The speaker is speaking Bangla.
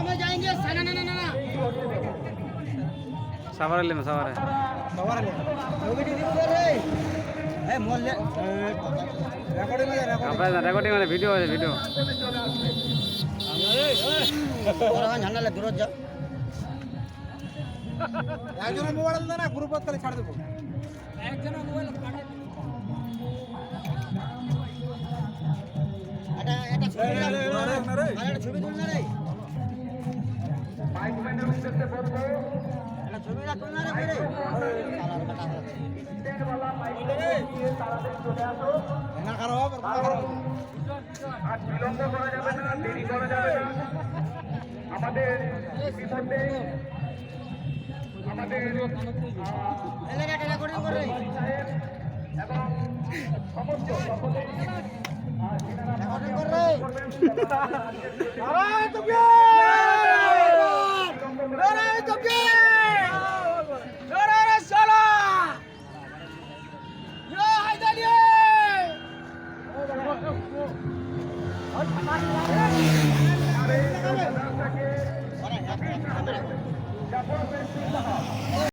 में जाएंगे ना ना ना ना সাভারে লেন সাভারে सवार ले लोग डी दी रे ए मोल ले रिकॉर्डिंग में আপনার রেকর্ডিং মানে ভিডিও আছে ভিডিও और झंडा ले दूर जा একজন মোবাইল দাও না গ্রুপত করে ছাড় দেব একজন মোবাইল কাটে এটা ছবি তুল না রে বাইক ম্যানের উদ্দেশ্যে বলবো এটা ছবিটা তুল না রে রে সালার কাটা স্ট্যান্ডওয়ালা বাইক নিয়ে তাড়াতাড়ি চলে আসো না করো আর বিলম্ব করা যাবে না দেরি করা যাবে না আমাদের বিপদে আমাদের এলাকাটা রেকর্ডিং করে এবং সমস্ত সকলেই রেকর্ডিং করে আরে তোকে আরে তোকে আরে সালা ইয়া হায়দারিয়ে